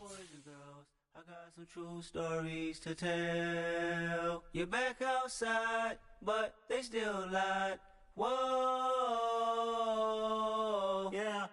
boys and girls, I got some true stories to tell. You're back outside, but they still lied. Whoa, yeah.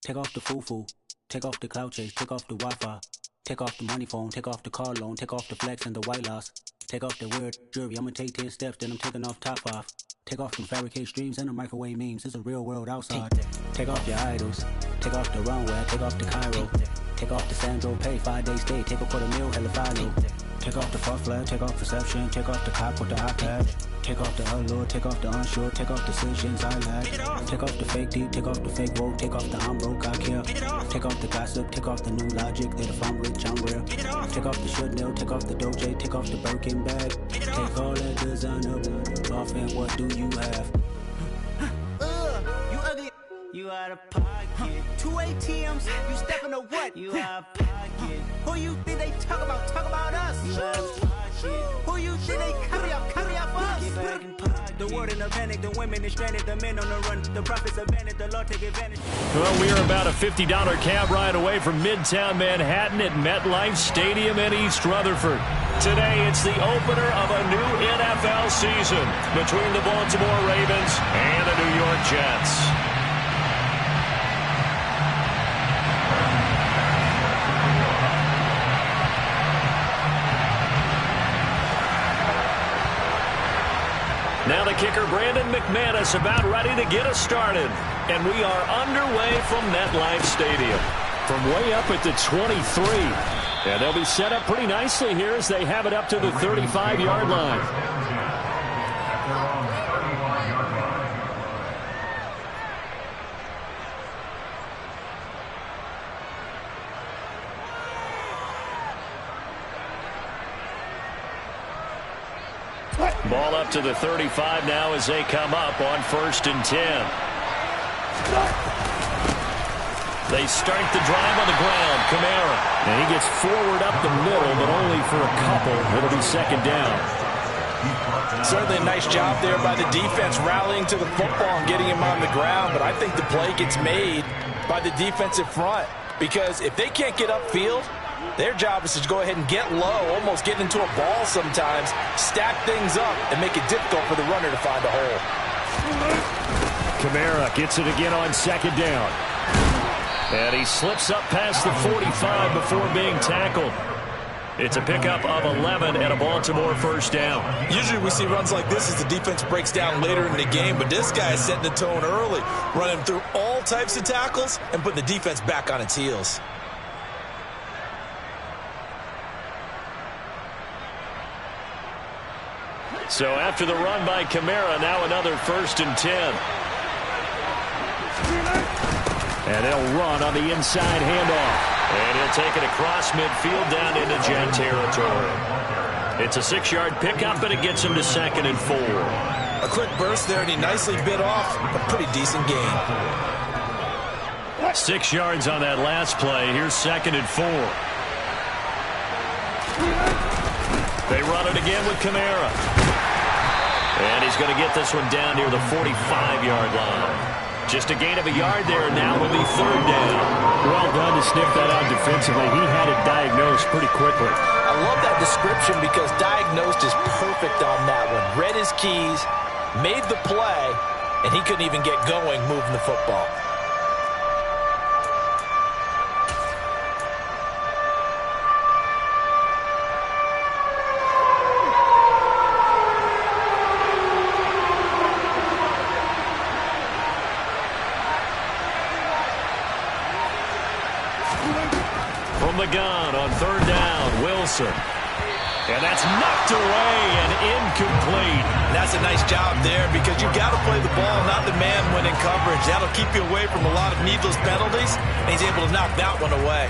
Take off the foo-foo, take off the cloud chase, take off the Wi-Fi, take off the money phone, take off the car loan, take off the flex and the white loss. Take off the weird jury, I'ma take 10 steps, then I'm taking off top 5. Take off them fabricated streams and the microwave memes, it's a real world outside. Take off your idols, take off the runway, take off the Cairo. Take off the Sandro pay, 5 days stay, take a $250,000, hella follow. Take off the fuck flag, take off perception, take off the cop with the iPad. Take off the allure, take off the unsure, take off decisions I lack. Take off the fake deep, take off the fake woke, take off the I'm broke, I care. Take off the gossip, take off the new logic, that if I'm rich, I'm rare. Take off the Chanel, take off the Doja, take off the Birkin bag. Take all that designer off and what do you have? You ugly. You out of pocket. 2 ATMs, you stepping to what? You out of pocket. Who you think they talk about? Talk about us. You out of pocket. Who you think they carry up for us? Get back in pocket. The world in a panic, the women is stranded, the men on the run, the prophets abandoned, the Lord take advantage. Well, we are about a $50 cab ride away from Midtown Manhattan at MetLife Stadium in East Rutherford. Today, it's the opener of a new NFL season between the Baltimore Ravens and the New York Jets. Now the kicker, Brandon McManus, about ready to get us started. And we are underway from MetLife Stadium. From way up at the 23. And they'll be set up pretty nicely here as they have it up to the 35-yard line. Ball up to the 35 now as they come up on 1st and 10. They start the drive on the ground. Kamara. And he gets forward up the middle, but only for a couple. It'll be 2nd down. Certainly a nice job there by the defense rallying to the football and getting him on the ground. But I think the play gets made by the defensive front. Because if they can't get upfield, their job is to go ahead and get low, almost get into a ball sometimes, stack things up, and make it difficult for the runner to find a hole. Kamara gets it again on 2nd down. And he slips up past the 45 before being tackled. It's a pickup of 11 and a Baltimore 1st down. Usually we see runs like this as the defense breaks down later in the game, but this guy is setting the tone early, running through all types of tackles and putting the defense back on its heels. So after the run by Kamara, now another 1st and 10. And they'll run on the inside handoff. And he'll take it across midfield down into Jet territory. It's a 6-yard pickup, and it gets him to 2nd and 4. A quick burst there, and he nicely bit off a pretty decent gain. 6 yards on that last play. Here's 2nd and 4. They run it again with Kamara. And he's going to get this one down near the 45-yard line. Just a gain of a yard there, and now will be 3rd down. Well done to sniff that out defensively. He had it diagnosed pretty quickly. I love that description because diagnosed is perfect on that one. Read his keys, made the play, and he couldn't even get going moving the football. The gun on 3rd down, Wilson. And that's knocked away and incomplete. That's a nice job there because you've got to play the ball, not the man when in coverage. That'll keep you away from a lot of needless penalties, and he's able to knock that one away.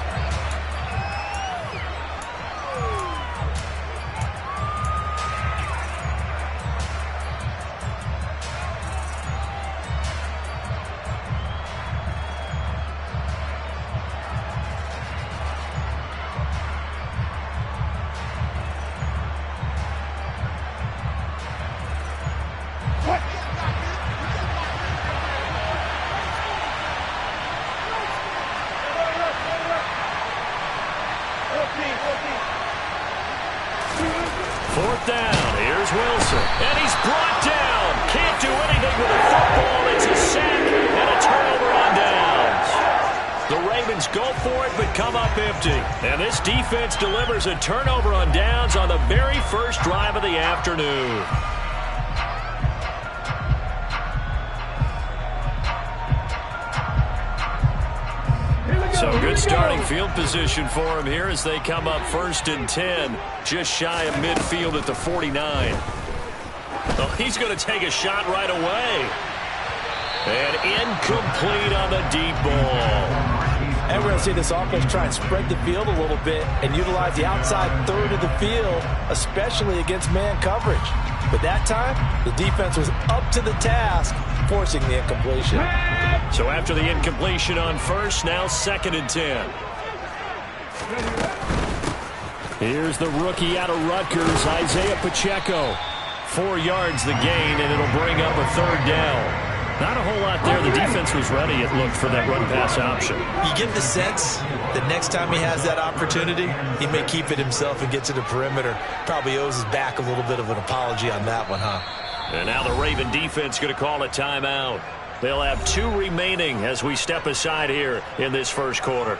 Ravens go for it but come up empty. And this defense delivers a turnover on downs on the very first drive of the afternoon. So good starting field position for him here as they come up 1st and 10, just shy of midfield at the 49. Oh, he's going to take a shot right away. And incomplete on the deep ball. And we're going to see this offense try and spread the field a little bit and utilize the outside third of the field, especially against man coverage. But that time, the defense was up to the task, forcing the incompletion. So after the incompletion on first, now 2nd and 10. Here's the rookie out of Rutgers, Isaiah Pacheco. 4 yards the gain, and it'll bring up a 3rd down. Not a whole lot there. The defense was ready, it looked, for that run-pass option. You get the sense that next time he has that opportunity, he may keep it himself and get to the perimeter. Probably owes his back a little bit of an apology on that one, huh? And now the Raven defense going to call a timeout. They'll have 2 remaining as we step aside here in this first quarter.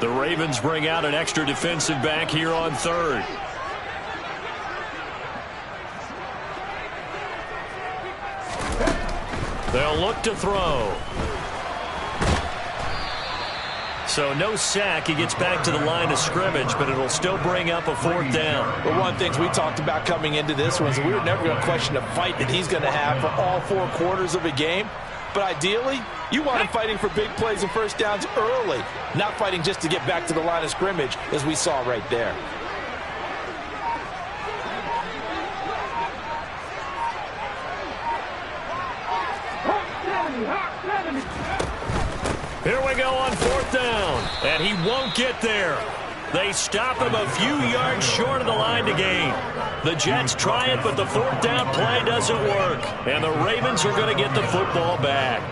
The Ravens bring out an extra defensive back here on 3rd. They'll look to throw. So no sack. He gets back to the line of scrimmage, but it'll still bring up a 4th down. But one of the things we talked about coming into this one is we were never going to question the fight that he's going to have for all 4 quarters of a game. But ideally, you want him fighting for big plays and first downs early, not fighting just to get back to the line of scrimmage, as we saw right there. Here we go on 4th down, and he won't get there. They stop him a few yards short of the line to gain. The Jets try it, but the 4th down play doesn't work. And the Ravens are going to get the football back.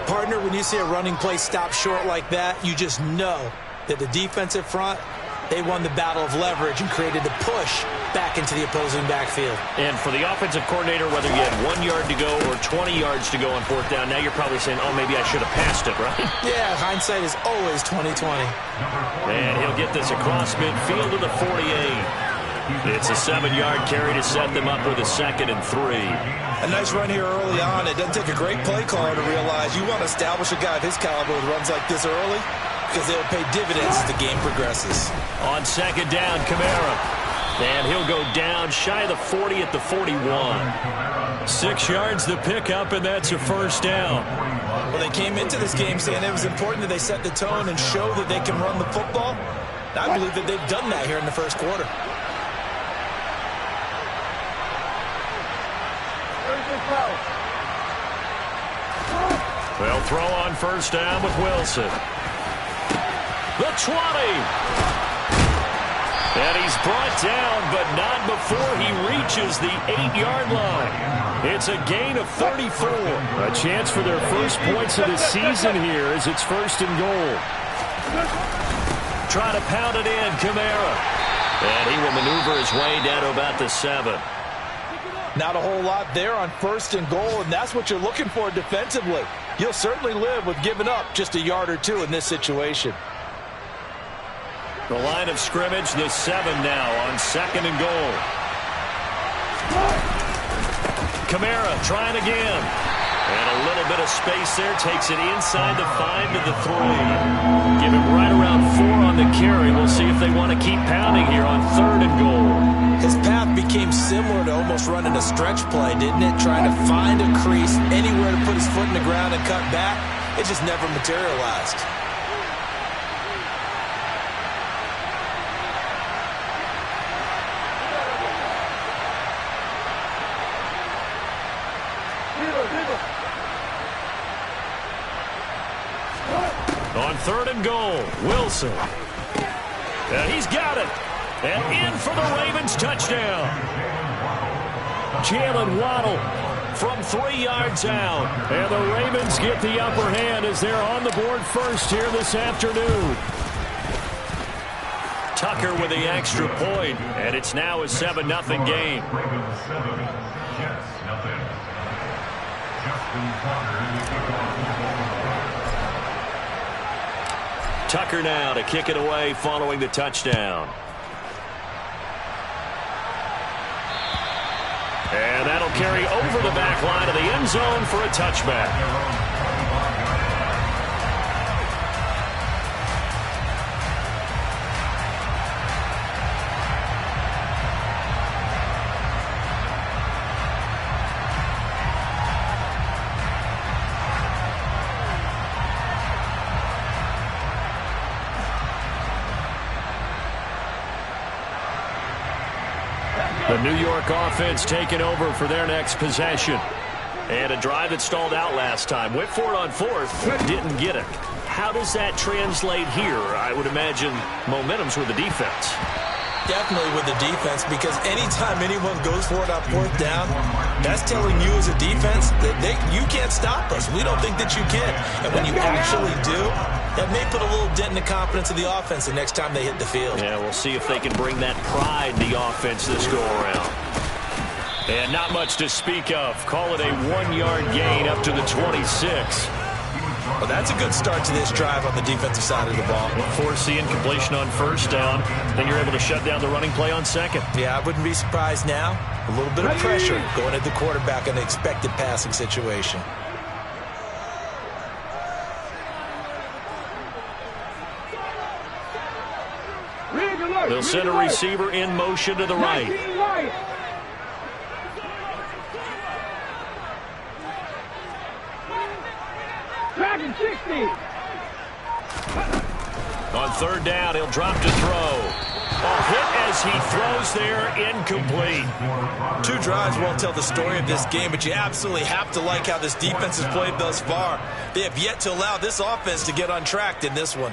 Partner, when you see a running play stop short like that, you just know that the defensive front, they won the battle of leverage and created the push back into the opposing backfield. And for the offensive coordinator, whether you had 1 yard to go or 20 yards to go on 4th down, now you're probably saying, oh, maybe I should have passed it, right? Yeah, hindsight is always 20/20. And he'll get this across midfield to the 48. It's a 7-yard carry to set them up with a 2nd and 3. A nice run here early on. It doesn't take a great play caller to realize you want to establish a guy of his caliber with runs like this early because they'll pay dividends as the game progresses. On 2nd down, Kamara. And he'll go down shy of the 40 at the 41. 6 yards to pick up, and that's a 1st down. Well, they came into this game saying it was important that they set the tone and show that they can run the football. I believe that they've done that here in the first quarter. They'll throw on 1st down with Wilson. The 20. And he's brought down, but not before he reaches the 8-yard line. It's a gain of 34. A chance for their first points of the season here as it's 1st and goal. Try to pound it in, Kamara. And he will maneuver his way down to about the 7. Not a whole lot there on 1st and goal, and that's what you're looking for defensively. You'll certainly live with giving up just a yard or 2 in this situation. The line of scrimmage, the 7 now on 2nd and goal. Kamara trying again. And a little bit of space there. Takes it inside the 5 to the 3. Give him right around 4 on the carry. We'll see if they want to keep pounding here on 3rd and goal. His path became similar to almost running a stretch play, didn't it? Trying to find a crease, anywhere to put his foot in the ground and cut back. It just never materialized. On 3rd and goal, Wilson. And he's got it. And in for the Ravens touchdown. Jalen Waddle from 3 yards out. And the Ravens get the upper hand as they're on the board first here this afternoon. Tucker with the extra point, and it's now a 7-0 game. Ravens 7, Jets nothing. Tucker now to kick it away following the touchdown. And that'll carry over the back line of the end zone for a touchback. The New York offense taking over for their next possession. And a drive that stalled out last time. Went for it on fourth, didn't get it. How does that translate here? I would imagine momentum's with the defense. Definitely with the defense, because anytime anyone goes for it on fourth down, that's telling you as a defense that you can't stop us. We don't think that you can. And when you actually do, that may put a little dent in the confidence of the offense the next time they hit the field. Yeah, we'll see if they can bring that pride in the offense this go-around. And not much to speak of. Call it a 1-yard gain up to the 26. Well, that's a good start to this drive on the defensive side of the ball. Force the incompletion on first down. Then you're able to shut down the running play on second. Yeah, I wouldn't be surprised now. A little bit of pressure going at the quarterback in an expected passing situation. They'll send a receiver in motion to the right. On third down, he'll drop to throw. A hit as he throws there, incomplete. 2 drives won't tell the story of this game, but you absolutely have to like how this defense has played thus far. They have yet to allow this offense to get untracked in this one.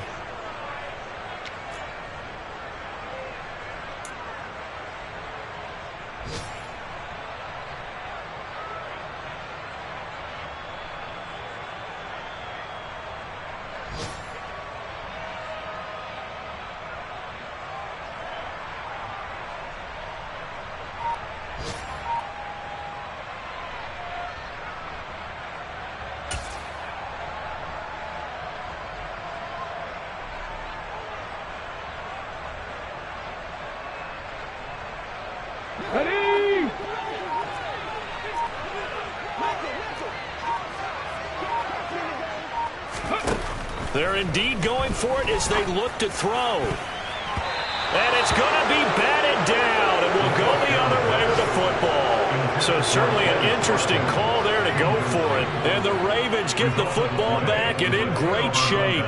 They're indeed going for it as they look to throw. And it's going to be batted down, and will go the other way with the football. So certainly an interesting call there to go for it. And the Ravens get the football back and in great shape.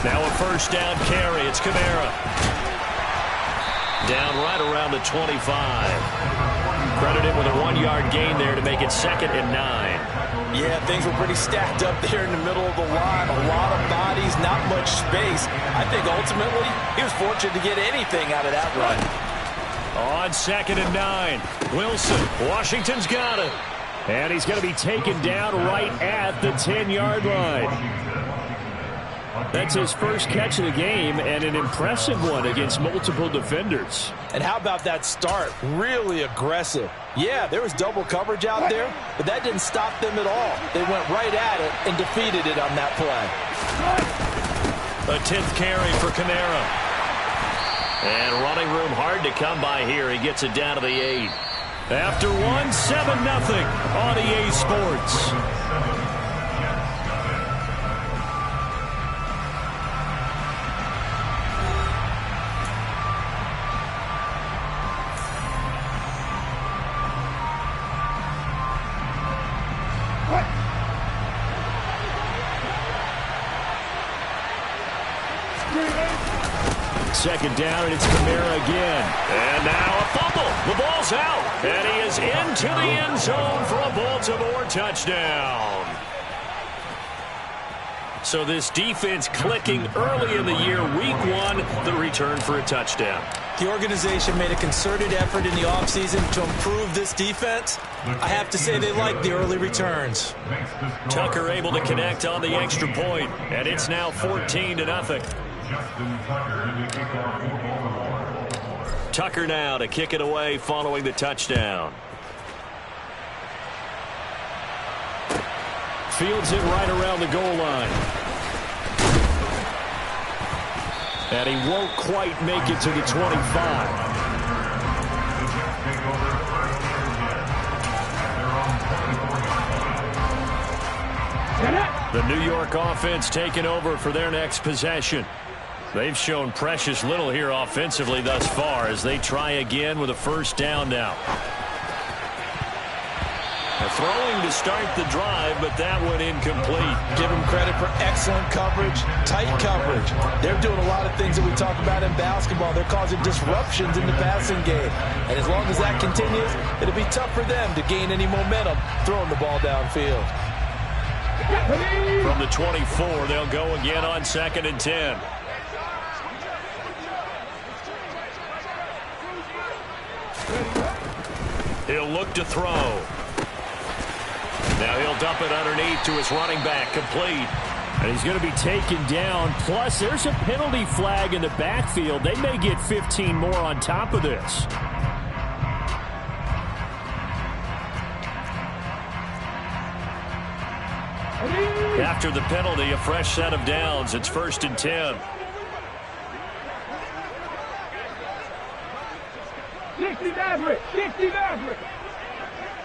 Now a first down carry. It's Kamara. Down right around the 25. Credited with a 1-yard gain there to make it 2nd and 9. Yeah, things were pretty stacked up there in the middle of the line. A lot of bodies, not much space. I think ultimately he was fortunate to get anything out of that run. On 2nd and 9. Wilson, Washington's got it. And he's going to be taken down right at the 10-yard line. That's his first catch of the game, and an impressive one against multiple defenders. And how about that start? Really aggressive. Yeah, there was double coverage out there, but that didn't stop them at all. They went right at it and defeated it on that play. A 10th carry for Kamara. And running room hard to come by here. He gets it down to the 8. After one, 7-0 on EA Sports. Second down, and it's Kamara again. And now a fumble. The ball's out. And he is into the end zone for a Baltimore touchdown. So this defense clicking early in the year, week 1, the return for a touchdown. The organization made a concerted effort in the offseason to improve this defense. I have to say they like the early returns. Tucker able to connect on the extra point, and it's now 14-0. Tucker now to kick it away following the touchdown. Fields it right around the goal line. And he won't quite make it to the 25. The New York offense taking over for their next possession. They've shown precious little here offensively thus far as they try again with a first down now. Throwing to start the drive, but that one incomplete. Give them credit for excellent coverage, tight coverage. They're doing a lot of things that we talk about in basketball. They're causing disruptions in the passing game. And as long as that continues, it'll be tough for them to gain any momentum throwing the ball downfield. From the 24, they'll go again on 2nd and 10. He'll look to throw. Now he'll dump it underneath to his running back, complete. And he's going to be taken down. Plus, there's a penalty flag in the backfield. They may get 15 more on top of this. After the penalty, a fresh set of downs. It's 1st and 10. 60 Maverick, 60 Maverick.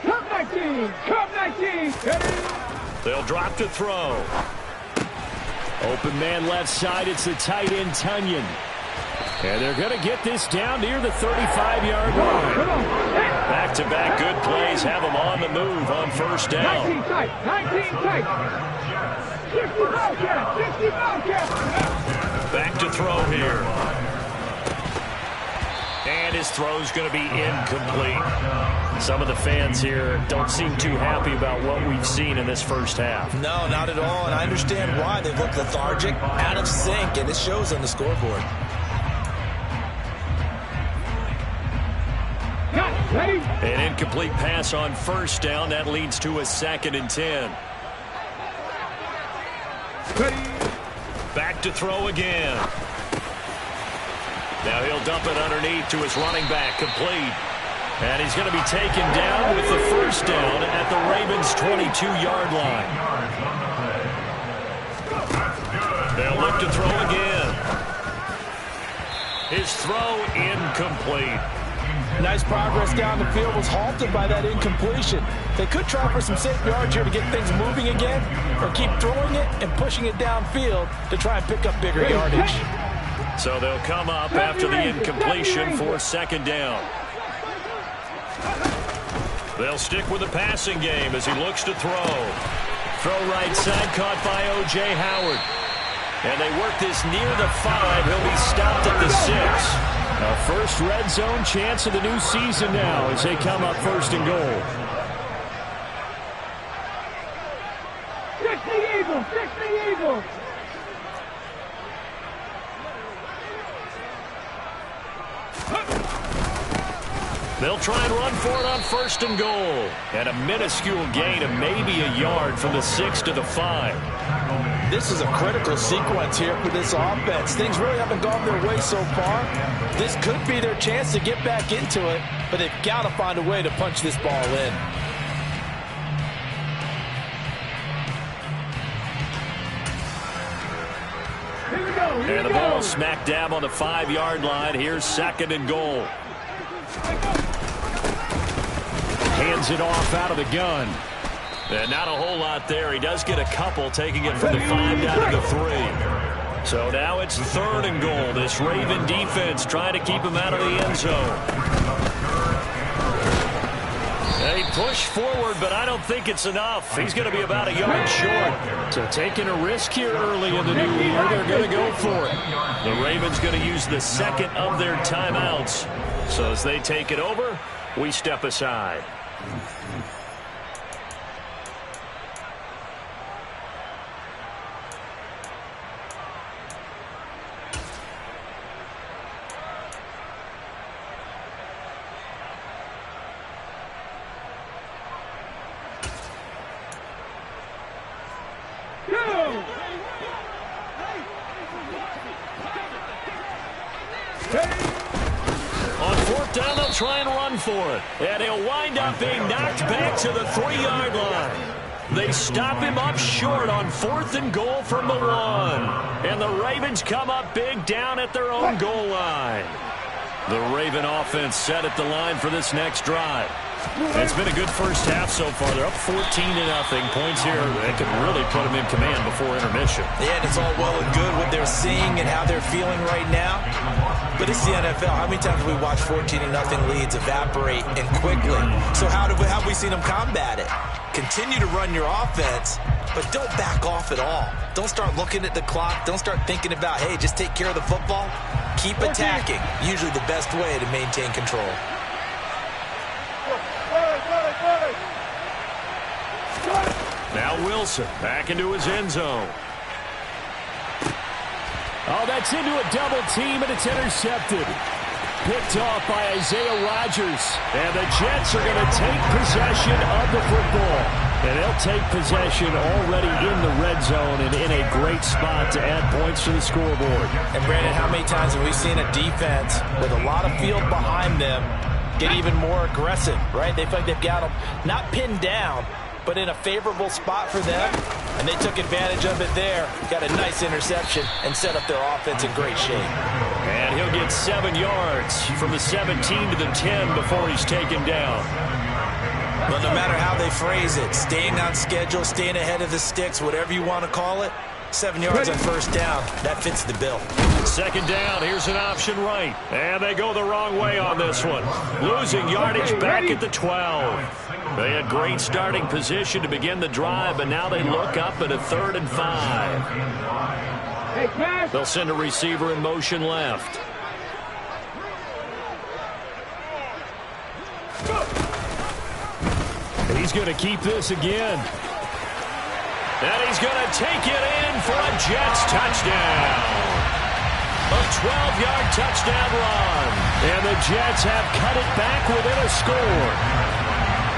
Come 19, come 19. They'll drop to throw. Open man left side. It's the tight end, Tunyon. And they're going to get this down near the 35-yard line. Back-to-back good plays have them on the move on first down. 19 tight, 19 tight. 60 Bobcat, 60 Bobcat. Back to throw here. And his throw's going to be incomplete. Some of the fans here don't seem too happy about what we've seen in this first half. No, not at all, and I understand why. They look lethargic, out of sync, and it shows on the scoreboard. An incomplete pass on first down. That leads to a 2nd and 10. Back to throw again. Now he'll dump it underneath to his running back, complete. And he's going to be taken down with the first down at the Ravens' 22-yard line. They'll look to throw again. His throw incomplete. Nice progress down the field was halted by that incompletion. They could try for some safe yards here to get things moving again, or keep throwing it and pushing it downfield to try and pick up bigger yardage. So they'll come up after the incompletion for 2nd down. They'll stick with the passing game as he looks to throw. Throw right side, caught by O.J. Howard. And they work this near the 5. He'll be stopped at the 6. A first red zone chance of the new season now as they come up 1st and goal. 60 Eagles, 60 Eagles. They'll try and run for it on 1st and goal. And a minuscule gain of maybe a yard from the 6 to the 5. This is a critical sequence here for this offense. Things really haven't gone their way so far. This could be their chance to get back into it, but they've got to find a way to punch this ball in. And the ball smack dab on the 5-yard line. Here's 2nd and goal. Hands it off out of the gun. And not a whole lot there. He does get a couple, taking it from the 5 down to the 3. So now it's 3rd and goal. This Raven defense trying to keep him out of the end zone. They push forward, but I don't think it's enough. He's going to be about a yard short. So taking a risk here early in the new year, they're going to go for it. The Ravens going to use the 2nd of their timeouts. So as they take it over, we step aside. On fourth down, they'll try and run for it. And he'll wind up being knocked back to the 3-yard line. They stop him up short on 4th and goal from the 1. And the Ravens come up big down at their own goal line. The Raven offense set at the line for this next drive. It's been a good first half so far. They're up 14-0. Points here that could really put them in command before intermission. Yeah, and it's all well and good what they're seeing and how they're feeling right now. But it's the NFL. How many times have we watched 14-0 leads evaporate and quickly? So how have we seen them combat it? Continue to run your offense, but don't back off at all. Don't start looking at the clock. Don't start thinking about, hey, just take care of the football. Keep attacking. Usually the best way to maintain control. Now Wilson back into his end zone. Oh, that's into a double team, and it's intercepted. Picked off by Isaiah Rodgers. And the Jets are going to take possession of the football. And they'll take possession already in the red zone and in a great spot to add points to the scoreboard. And Brandon, how many times have we seen a defense with a lot of field behind them get even more aggressive, right? They feel like they've got them not pinned down, but in a favorable spot for them, and they took advantage of it there. Got a nice interception and set up their offense in great shape. And he'll get 7 yards from the 17 to the 10 before he's taken down. But no matter how they phrase it, staying on schedule, staying ahead of the sticks, whatever you want to call it, 7 yards on first down, that fits the bill. Second down, here's an option right. And they go the wrong way on this one. Losing yardage back at the 12. They had great starting position to begin the drive, but now they look up at a 3rd and 5. They'll send a receiver in motion left. He's going to keep this again. And he's going to take it in for a Jets touchdown. A 12-yard touchdown run. And the Jets have cut it back within a score.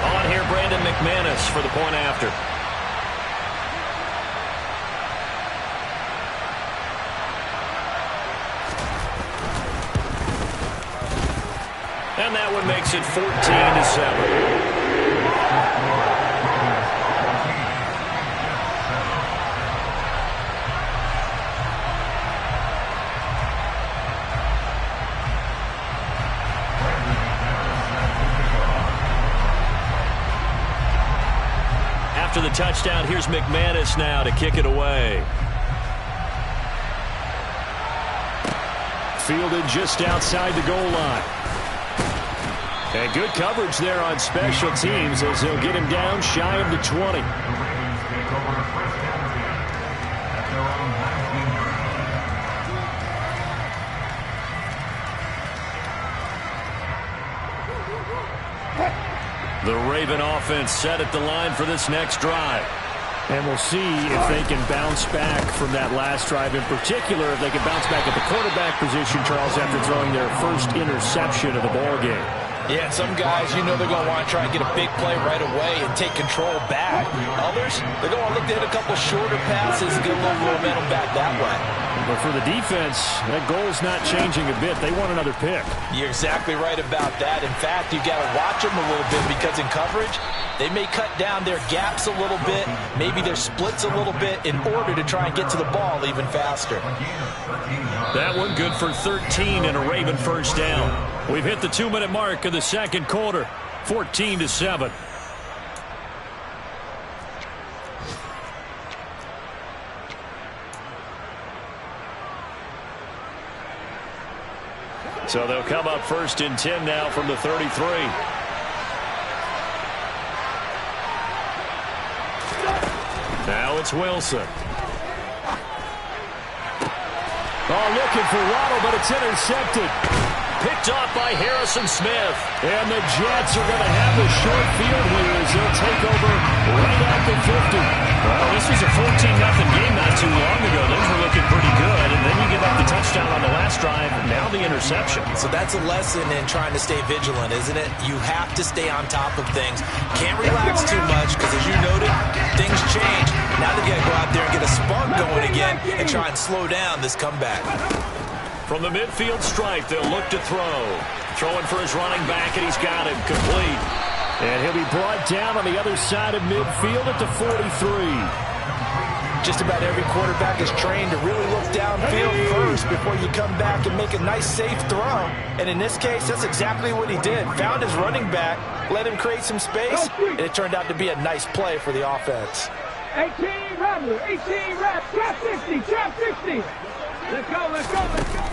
On here, Brandon McManus for the point after. And that one makes it 14-7. After the touchdown, here's McManus now to kick it away. Fielded just outside the goal line. And good coverage there on special teams as they'll get him down shy of the 20. The Raven offense set at the line for this next drive. And we'll see if they can bounce back from that last drive. In particular, if they can bounce back at the quarterback position, Charles, after throwing their first interception of the ballgame. Yeah, some guys, you know they're going to want to try and get a big play right away and take control back. Others, they're going to look to hit a couple shorter passes and get a little momentum back that way. But for the defense, that goal's not changing a bit. They want another pick. You're exactly right about that. In fact, you've got to watch them a little bit because in coverage, they may cut down their gaps a little bit, maybe their splits a little bit in order to try and get to the ball even faster. That one good for 13 and a Raven first down. We've hit the 2-minute mark of the second quarter, 14-7. So they'll come up 1st and 10 now from the 33. Now it's Wilson. Oh, looking for Waddle, but it's intercepted. Picked picked off by Harrison Smith. And the Jets are going to have a short field here as they'll take over right at the 50. Well, this was a 14-0 game not too long ago. Things were looking pretty good, and then you give up the touchdown on the last drive, now the interception. So that's a lesson in trying to stay vigilant, isn't it? You have to stay on top of things. Can't relax too much because, as you noted, things change. Now they've got to go out there and get a spark going again and try and slow down this comeback. From the midfield stripe, they'll look to throw. Throwing for his running back, and he's got him complete. And he'll be brought down on the other side of midfield at the 43. Just about every quarterback is trained to really look downfield first before you come back and make a nice, safe throw. And in this case, that's exactly what he did. Found his running back, let him create some space, and it turned out to be a nice play for the offense. 18 Rattler, 18 reps, trap 60, trap 60. Let's go, let's go, let's go.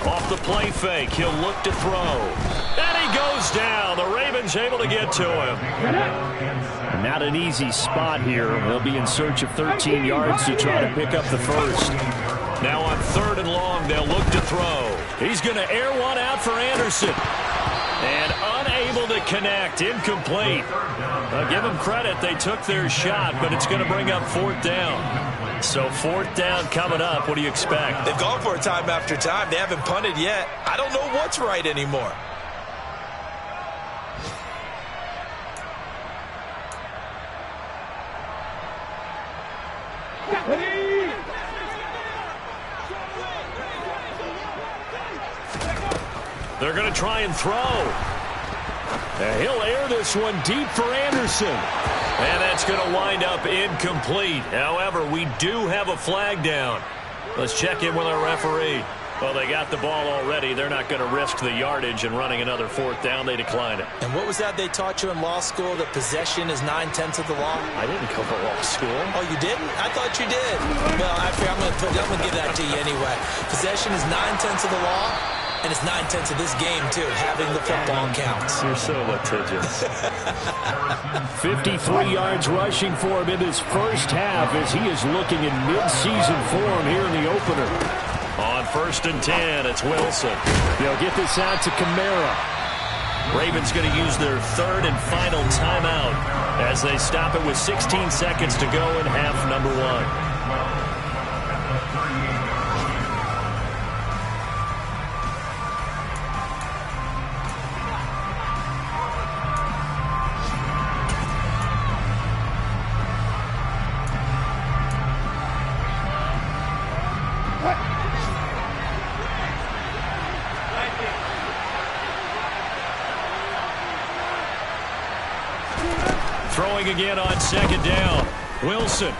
Off the play fake, he'll look to throw. And he goes down. The Ravens able to get to him. Not an easy spot here. They'll be in search of 13 yards to try to pick up the first. Now on 3rd and long, they'll look to throw. He's going to air one out for Anderson. And unable to connect, incomplete. Give them credit, they took their shot, but it's going to bring up 4th down. So 4th down coming up. What do you expect? They've gone for it time after time. They haven't punted yet. I don't know what's right anymore. They're going to try and throw. And he'll air this one deep for Anderson. And that's going to wind up incomplete. However, we do have a flag down. Let's check in with our referee. Well, they got the ball already. They're not going to risk the yardage and running another 4th down. They decline it. And what was that they taught you in law school, that possession is 9/10 of the law? I didn't go to law school. Oh, you didn't? I thought you did. Well, actually, I'm going to give that to you anyway. Possession is 9/10 of the law. And it's 9/10 of this game, too. Having the football counts. You're so litigious. 53 yards rushing for him in his first half as he is looking in mid-season form here in the opener. On 1st and 10, it's Wilson. They'll get this out to Kamara. Ravens going to use their 3rd and final timeout as they stop it with 16 seconds to go in half number 1. Throwing again on 2nd down. Wilson.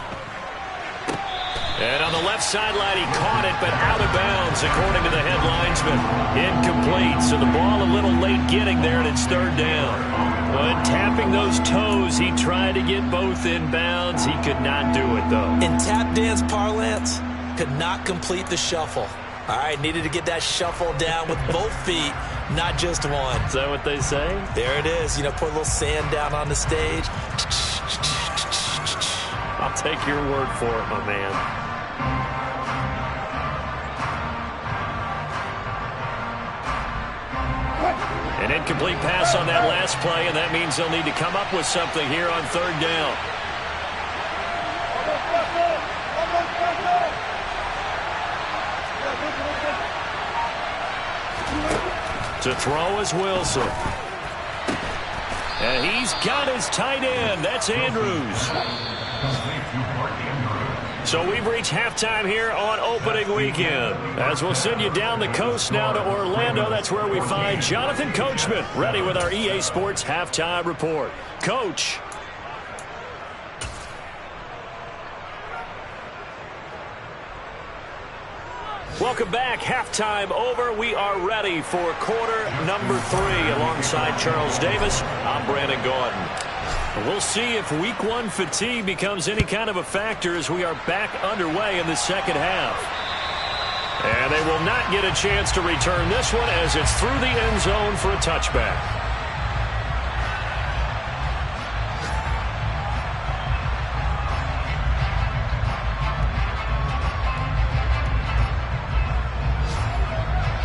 And on the left sideline, he caught it, but out of bounds, according to the head linesman. Incomplete, so the ball a little late getting there, and it's 3rd down. But tapping those toes, he tried to get both in bounds. He could not do it, though. In tap dance parlance, could not complete the shuffle. All right, needed to get that shuffle down with both feet, not just one. Is that what they say? There it is. You know, put a little sand down on the stage. I'll take your word for it, my man. An incomplete pass on that last play, and that means they'll need to come up with something here on 3rd down. To throw is Wilson. And he's got his tight end. That's Andrews. So we've reached halftime here on opening weekend. As we'll send you down the coast now to Orlando. That's where we find Jonathan Coachman ready with our EA Sports halftime report. Coach. Welcome back. Halftime over. We are ready for quarter number 3 alongside Charles Davis. I'm Brandon Gaudin. We'll see if week 1 fatigue becomes any kind of a factor as we are back underway in the second half. And they will not get a chance to return this one as it's through the end zone for a touchback.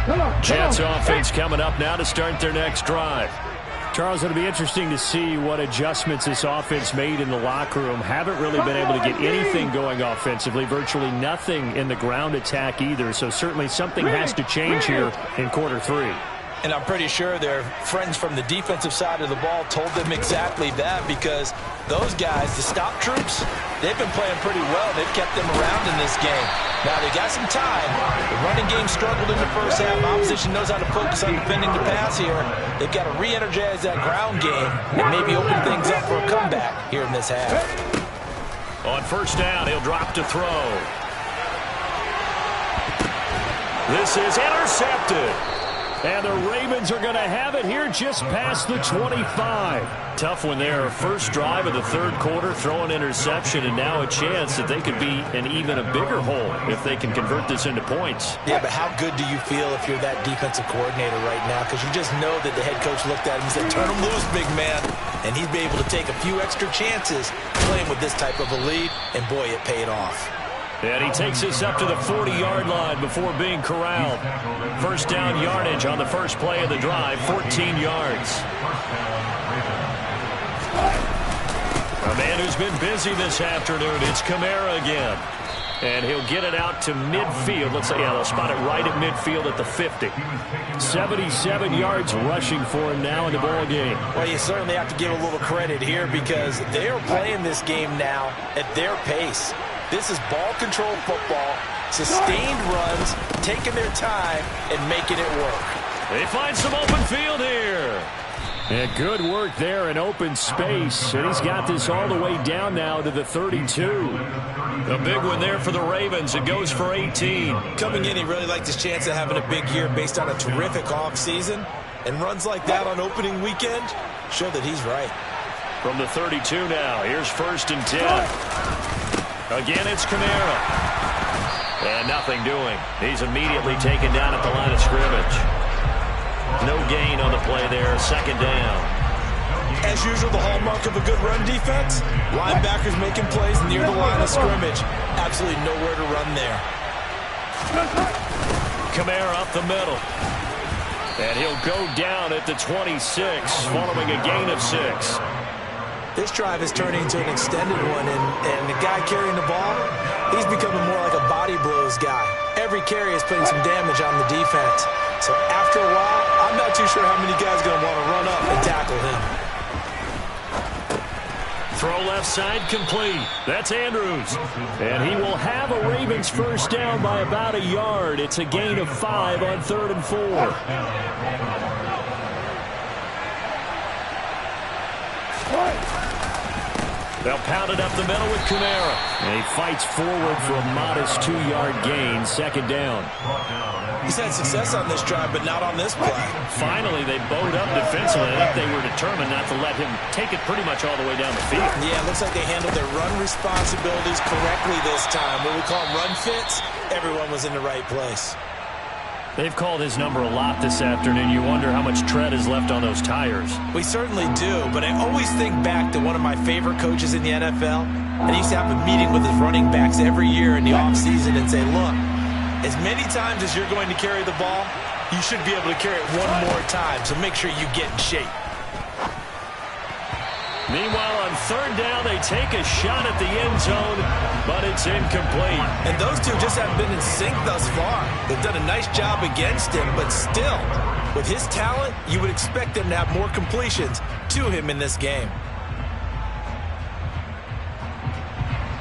Come on. Jets offense coming up now to start their next drive. Charles, it'll be interesting to see what adjustments this offense made in the locker room. Haven't really been able to get anything going offensively, virtually nothing in the ground attack either. So certainly something has to change here in quarter 3. And I'm pretty sure their friends from the defensive side of the ball told them exactly that, because those guys, the stop troops, they've been playing pretty well. They've kept them around in this game. Now, they got some time. The running game struggled in the first half. Opposition knows how to focus on defending the pass here. They've got to re-energize that ground game and maybe open things up for a comeback here in this half. On first down, he'll drop to throw. This is intercepted. And the Ravens are going to have it here just past the 25. Tough one there. First drive of the third quarter, throw an interception, and now a chance that they could be in even a bigger hole if they can convert this into points. Yeah, but how good do you feel if you're that defensive coordinator right now? Because you just know that the head coach looked at him and said, turn him loose, big man. And he'd be able to take a few extra chances playing with this type of a lead, and boy, it paid off. And he takes us up to the 40-yard line before being corralled. First down yardage on the first play of the drive, 14 yards. A man who's been busy this afternoon, it's Kamara again. And he'll get it out to midfield. Let's say, yeah, they'll spot it right at midfield at the 50. 77 yards rushing for him now in the ball game. Well, you certainly have to give a little credit here, because they are playing this game now at their pace. This is ball control football, sustained runs, taking their time and making it work. They find some open field here. Yeah, good work there in open space. And he's got this all the way down now to the 32. A big one there for the Ravens. It goes for 18. Coming in, he really liked his chance of having a big year based on a terrific offseason. And runs like that on opening weekend show that he's right. From the 32 now, here's first and 10. Again, it's Kamara. And nothing doing. He's immediately taken down at the line of scrimmage. No gain on the play there. Second down. As usual, the hallmark of a good run defense, linebackers making plays near the line of scrimmage. Absolutely nowhere to run there. Kamara up the middle. And he'll go down at the 26 following a gain of 6. This drive is turning into an extended one, and the guy carrying the ball, he's becoming more like a body blows guy. Every carry is putting some damage on the defense. So after a while, I'm not too sure how many guys are going to want to run up and tackle him. Throw left side complete. That's Andrews. And he will have a Ravens first down by about a yard. It's a gain of 5 on 3rd and 4. They'll pound it up the middle with Kamara. And he fights forward for a modest 2-yard gain. Second down. He's had success on this drive, but not on this play. Finally, they bowed up defensively. I think they were determined not to let him take it pretty much all the way down the field. Yeah, it looks like they handled their run responsibilities correctly this time. What we call run fits, everyone was in the right place. They've called his number a lot this afternoon. You wonder how much tread is left on those tires. We certainly do, but I always think back to one of my favorite coaches in the NFL, and he used to have a meeting with his running backs every year in the offseason and say, look, as many times as you're going to carry the ball, you should be able to carry it one more time, so make sure you get in shape. Meanwhile, on third down, they take a shot at the end zone, but it's incomplete. And those two just haven't been in sync thus far. They've done a nice job against him, but still, with his talent, you would expect them to have more completions to him in this game.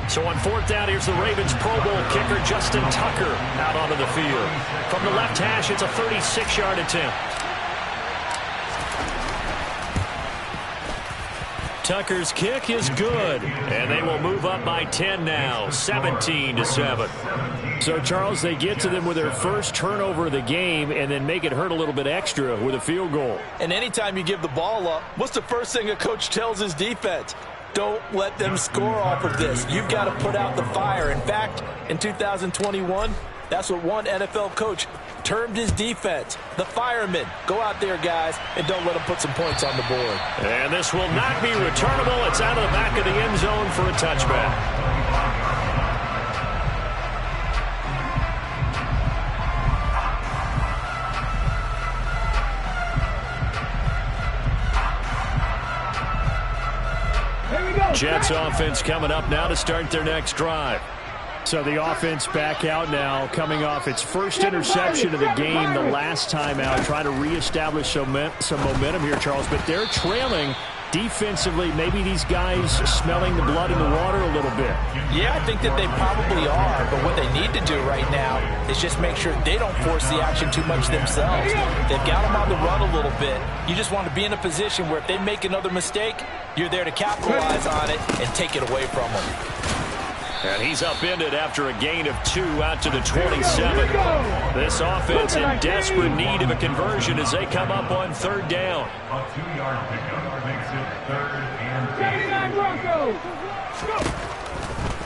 So on fourth down, here's the Ravens Pro Bowl kicker, Justin Tucker, out onto the field. From the left hash, it's a 36-yard attempt. Tucker's kick is good, and they will move up by 10 now, 17-7. So, Charles, they get to them with their first turnover of the game and then make it hurt a little bit extra with a field goal. And anytime you give the ball up, what's the first thing a coach tells his defense? Don't let them score off of this. You've got to put out the fire. In fact, in 2021, that's what one NFL coach termed his defense, the firemen. Go out there, guys, and don't let them put some points on the board. And this will not be returnable. It's out of the back of the end zone for a touchback. Jets offense coming up now to start their next drive. So the offense back out now, coming off its first interception of the game the last time out, trying to reestablish some momentum here, Charles. But they're trailing defensively. Maybe these guys smelling the blood in the water a little bit. Yeah, I think that they probably are. But what they need to do right now is just make sure they don't force the action too much themselves. They've got them on the run a little bit. You just want to be in a position where if they make another mistake, you're there to capitalize on it and take it away from them. And he's upended after a gain of 2 out to the 27. This offense in desperate need of a conversion as they come up on 3rd down. A 2-yard pickup makes it 3rd and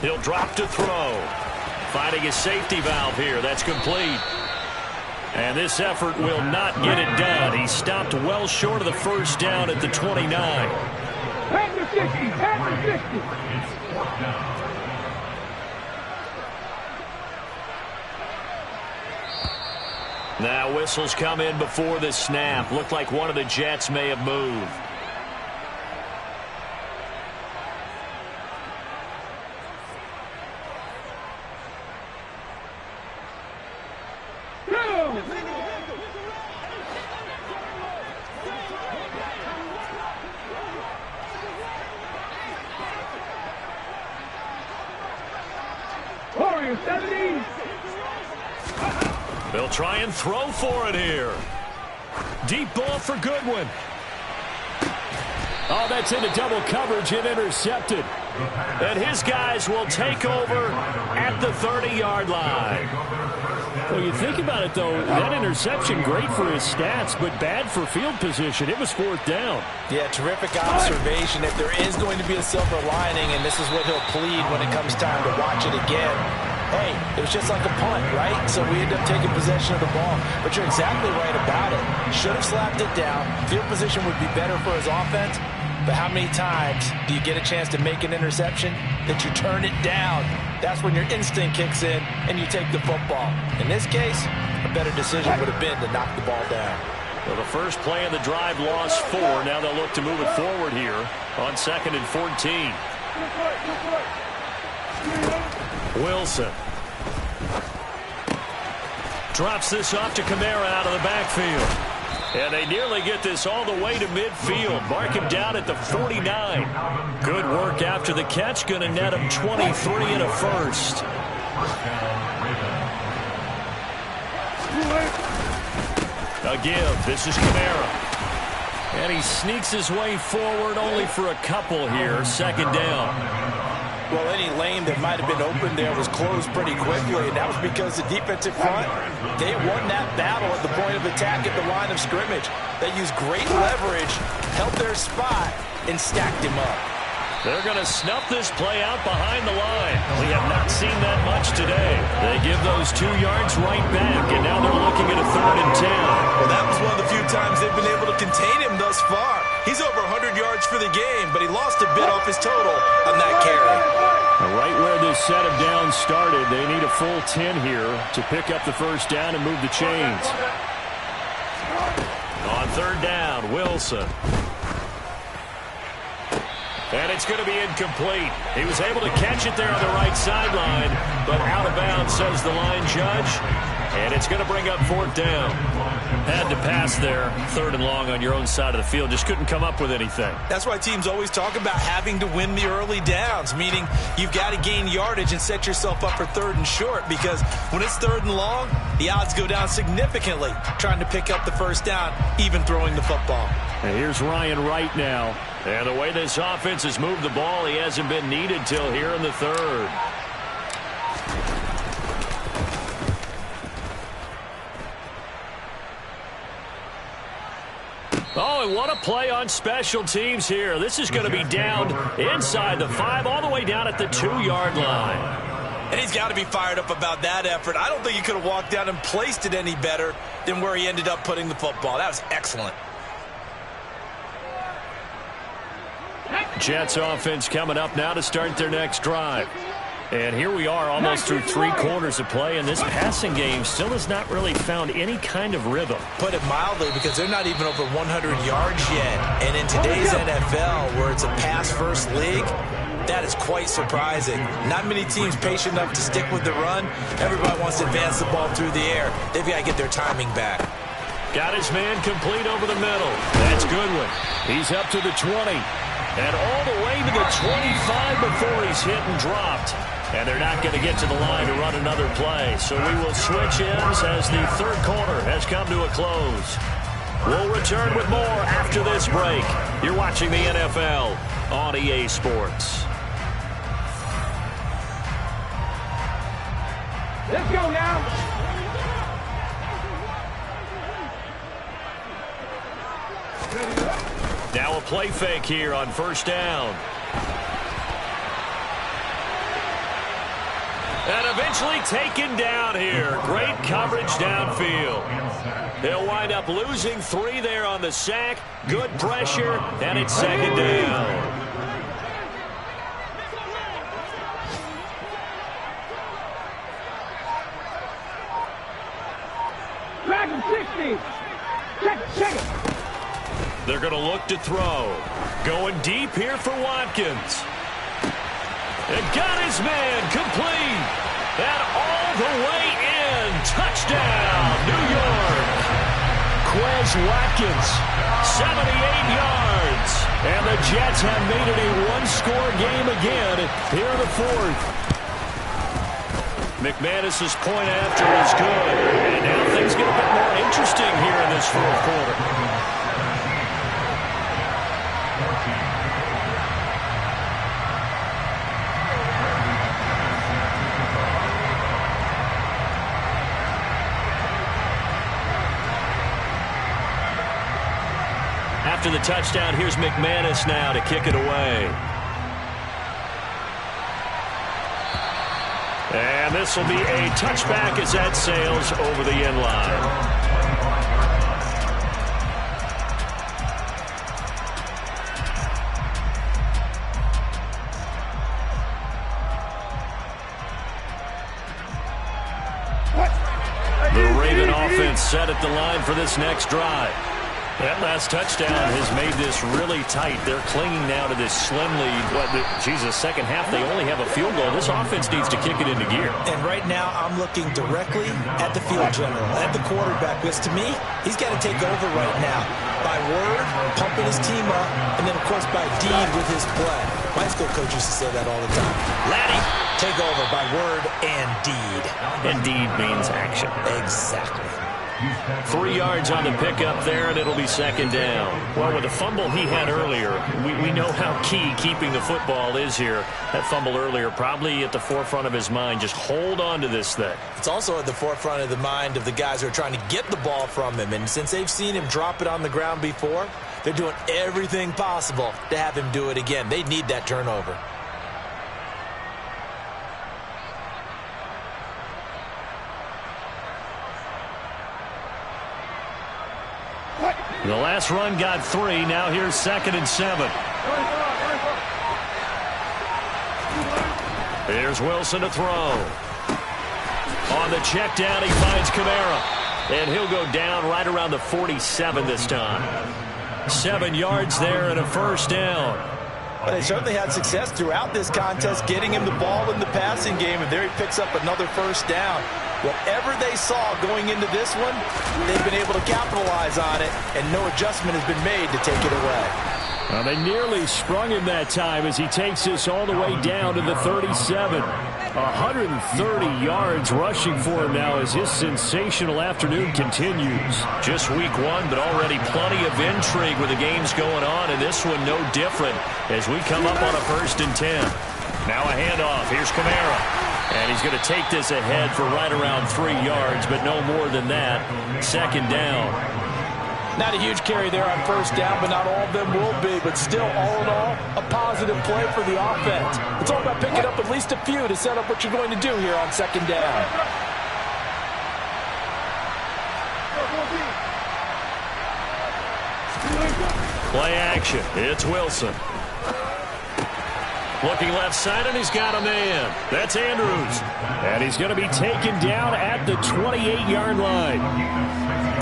8. He'll drop to throw. Finding a safety valve here. That's complete. And this effort will not get it done. He stopped well short of the 1st down at the 29. Pass the 60, pass the 60. It's 4th down. Now whistles come in before the snap. Looked like one of the Jets may have moved. Warriors 70. They'll try and throw for it here. Deep ball for Goodwin. Oh, that's into double coverage and intercepted. And his guys will take over at the 30-yard line. Well, you think about it, though, that interception, great for his stats, but bad for field position. It was 4th down. Yeah, terrific observation. If there is going to be a silver lining, and this is what he'll plead when it comes time to watch it again, hey, it was just like a punt, right? So we end up taking possession of the ball. But you're exactly right about it. Should have slapped it down. Field position would be better for his offense. But how many times do you get a chance to make an interception that you turn it down? That's when your instinct kicks in and you take the football. In this case, a better decision would have been to knock the ball down. Well, the first play of the drive lost 4. Now they'll look to move it forward here on 2nd and 14. Wilson drops this off to Kamara out of the backfield. And they nearly get this all the way to midfield. Mark him down at the 49. Good work after the catch. Going to net him 23 and a first. A give. This is Kamara. And he sneaks his way forward only for a couple here. 2nd down. Well, any lane that might have been open there was closed pretty quickly, and that was because the defensive front, they won that battle at the point of attack at the line of scrimmage. They used great leverage, held their spot, and stacked him up. They're going to snuff this play out behind the line. We have not seen that much today. They give those 2 yards right back, and now they're looking at a 3rd and 10. Well, that was one of the few times they've been able to contain him thus far. He's over 100 yards for the game, but he lost a bit off his total on that carry. Right where this set of downs started, they need a full 10 here to pick up the 1st down and move the chains. On 3rd down, Wilson. And it's going to be incomplete. He was able to catch it there on the right sideline, but out of bounds, says the line judge. And it's going to bring up 4th down. Had to pass there, 3rd and long on your own side of the field. Just couldn't come up with anything. That's why teams always talk about having to win the early downs, meaning you've got to gain yardage and set yourself up for 3rd and short, because when it's 3rd and long, the odds go down significantly trying to pick up the 1st down, even throwing the football. And here's Ryan Wright now. And the way this offense has moved the ball, he hasn't been needed till here in the 3rd. Oh, and what a play on special teams here. This is going to be down inside the 5, all the way down at the 2-yard line. And he's got to be fired up about that effort. I don't think he could have walked down and placed it any better than where he ended up putting the football. That was excellent. Jets offense coming up now to start their next drive. And here we are almost through 3 quarters of play, and this passing game still has not really found any kind of rhythm. Put it mildly, because they're not even over 100 yards yet. And in today's NFL, where it's a pass-first league, that is quite surprising. Not many teams patient enough to stick with the run. Everybody wants to advance the ball through the air. They've got to get their timing back. Got his man complete over the middle. That's Goodwin. He's up to the 20. And all the way to the 25 before he's hit and dropped. And they're not going to get to the line to run another play. So we will switch ends as the third quarter has come to a close. We'll return with more after this break. You're watching the NFL on EA Sports. Let's go now. Now a play fake here on first down. And eventually taken down here. Great coverage downfield. They'll wind up losing 3 there on the sack. Good pressure, and it's second down. Back in 60. Check it. They're going to look to throw. Going deep here for Watkins. And got his man complete. And all the way in. Touchdown, New York. Quez Watkins, 78 yards. And the Jets have made it a one-score game again here in the fourth. McManus's point after is good. And now things get a bit more interesting here in this fourth quarter. After the touchdown, here's McManus now to kick it away. And this will be a touchback as that sails over the end line. The Raven offense set at the line for this next drive. That last touchdown has made this really tight. They're clinging now to this slim lead. Second half, they only have a field goal. This offense needs to kick it into gear. And right now, I'm looking directly at the field general, at the quarterback, because to me, he's got to take over right now. By word, pumping his team up, and then, of course, by deed with his play. My school coach used to say that all the time. Laddie, take over by word and deed. And deed means action. Exactly. 3 yards on the pickup there, and it'll be second down. Well, with the fumble he had earlier, we know how key keeping the football is here. That fumble earlier probably at the forefront of his mind. Just hold on to this thing. It's also at the forefront of the mind of the guys who are trying to get the ball from him. And since they've seen him drop it on the ground before, they're doing everything possible to have him do it again. They need that turnover. The last run got 3. Now here's 2nd and 7. Here's Wilson to throw. On the check down, he finds Kamara. And he'll go down right around the 47 this time. 7 yards there and a first down. Well, they certainly had success throughout this contest getting him the ball in the passing game, and there he picks up another first down. Whatever they saw going into this one, they've been able to capitalize on it, and no adjustment has been made to take it away. Well, they nearly sprung him that time as he takes this all the way down to the 37. 130 yards rushing for him now as his sensational afternoon continues. Just week 1, but already plenty of intrigue with the games going on, and this one no different as we come up on a 1st and 10. Now a handoff. Here's Kamara. And he's going to take this ahead for right around 3 yards, but no more than that. Second down. Not a huge carry there on first down, but not all of them will be. But still, all in all, a positive play for the offense. It's all about picking up at least a few to set up what you're going to do here on second down. Play action. It's Wilson. Looking left side, and he's got a man. That's Andrews. And he's going to be taken down at the 28-yard line.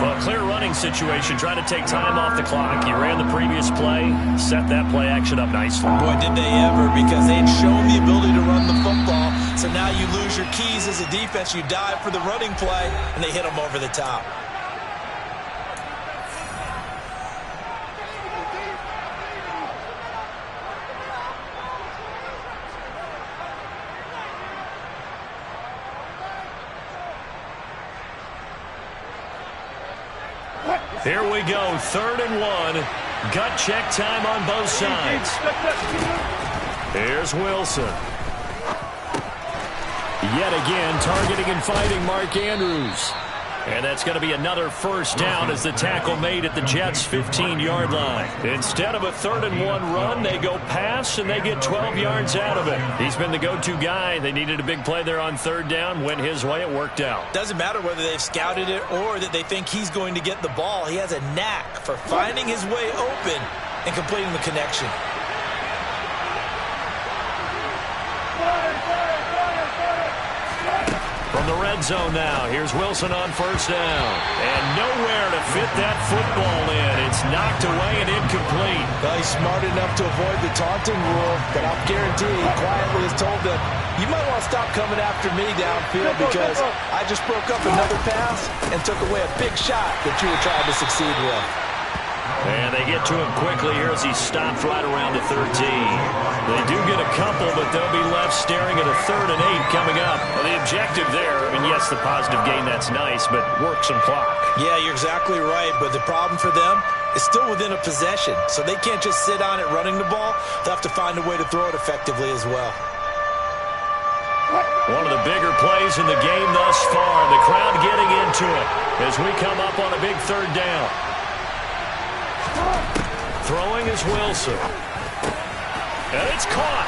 Well, clear running situation, trying to take time off the clock. He ran the previous play, set that play action up nicely. Boy, did they ever, because they had shown the ability to run the football. So now you lose your keys as a defense. You dive for the running play, and they hit him over the top. Here we go, 3rd and 1. Gut check time on both sides. Here's Wilson. Yet again, targeting and fighting Mark Andrews. And that's going to be another first down as the tackle made at the Jets' 15-yard line. Instead of a 3rd and 1 run, they go pass, and they get 12 yards out of it. He's been the go-to guy. They needed a big play there on 3rd down. Went his way. It worked out. Doesn't matter whether they've scouted it or that they think he's going to get the ball. He has a knack for finding his way open and completing the connection. From the red zone now, here's Wilson on 1st down. And nowhere to fit that football in. It's knocked away and incomplete. Well, he's smart enough to avoid the taunting rule, but I'll guarantee he quietly has told them, you might want to stop coming after me downfield because I just broke up another pass and took away a big shot that you were trying to succeed with. And they get to him quickly here as he stopped right around the 13. They do get a couple, but they'll be left staring at a 3rd and 8 coming up. Well, the objective there, I mean, yes, the positive gain, that's nice, but work some clock. Yeah, you're exactly right, but the problem for them is still within a possession, so they can't just sit on it running the ball. They'll have to find a way to throw it effectively as well. One of the bigger plays in the game thus far. The crowd getting into it as we come up on a big 3rd down. Throwing is Wilson. And it's caught.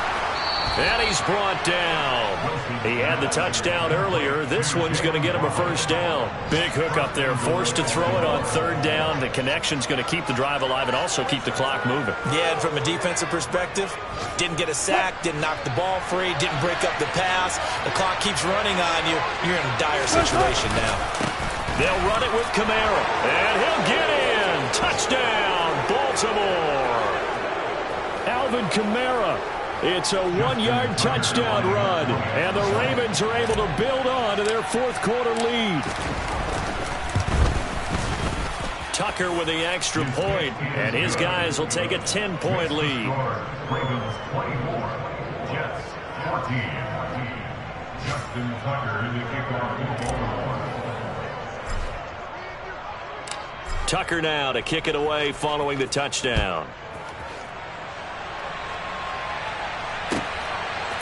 And he's brought down. He had the touchdown earlier. This one's going to get him a first down. Big hook up there. Forced to throw it on 3rd down. The connection's going to keep the drive alive and also keep the clock moving. Yeah, and from a defensive perspective, didn't get a sack, didn't knock the ball free, didn't break up the pass. The clock keeps running on you. You're in a dire situation now. They'll run it with Kamara. And he'll get in. Touchdown, Baltimore. Alvin Kamara. It's a 1-yard touchdown run. And the Ravens are able to build on to their 4th quarter lead. Tucker with the extra point. And his guys will take a 10-point lead. Ravens 24, Jets 14. Justin Tucker in the kickoff. Tucker now to kick it away following the touchdown.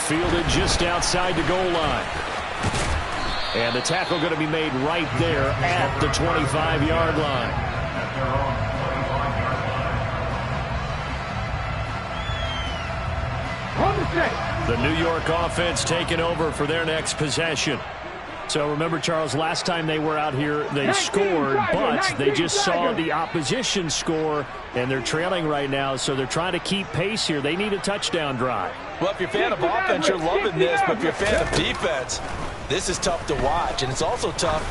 Fielded just outside the goal line. And the tackle going to be made right there at the 25-yard line. The New York offense taking over for their next possession. So remember, Charles, last time they were out here, they scored, but they just saw the opposition score, and they're trailing right now, so they're trying to keep pace here. They need a touchdown drive. Well, if you're a fan of offense, you're loving this, but if you're a fan of defense, this is tough to watch, and it's also tough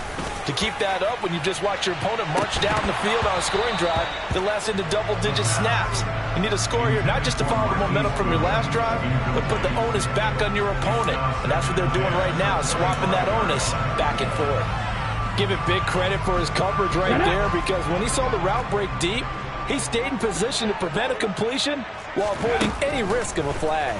to keep that up when you just watch your opponent march down the field on a scoring drive that lasts into double-digit snaps. You need a score here, not just to follow the momentum from your last drive, but put the onus back on your opponent. And that's what they're doing right now, swapping that onus back and forth. Give it big credit for his coverage right there, because when he saw the route break deep, he stayed in position to prevent a completion while avoiding any risk of a flag.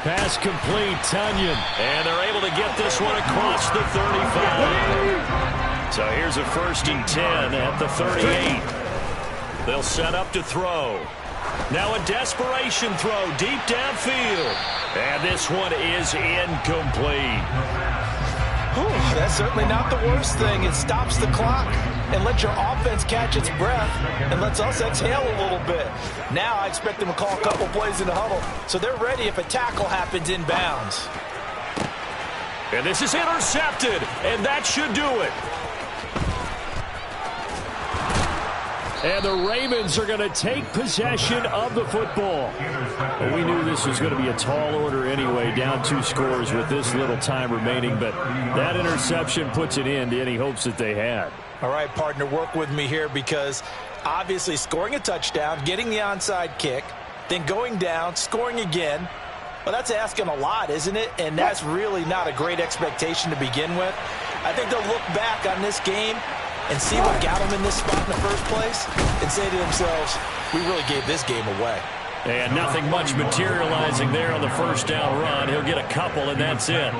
Pass complete, Tunyon. And they're able to get this one across the 35. So here's a 1st and 10 at the 38. They'll set up to throw. Now a desperation throw deep downfield. And this one is incomplete. Whew, that's certainly not the worst thing. It stops the clock and lets your offense catch its breath and lets us exhale a little bit. Now I expect them to call a couple plays in the huddle, so they're ready if a tackle happens inbounds. And this is intercepted, and that should do it. And the Ravens are going to take possession of the football. Well, we knew this was going to be a tall order anyway, down 2 scores with this little time remaining. But that interception puts an end to any hopes that they had. All right, partner, work with me here because obviously scoring a touchdown, getting the onside kick, then going down, scoring again. Well, that's asking a lot, isn't it? And that's really not a great expectation to begin with. I think they'll look back on this game and see what got them in this spot in the first place and say to themselves, we really gave this game away. And nothing much materializing there on the first down run. He'll get a couple, and that's it.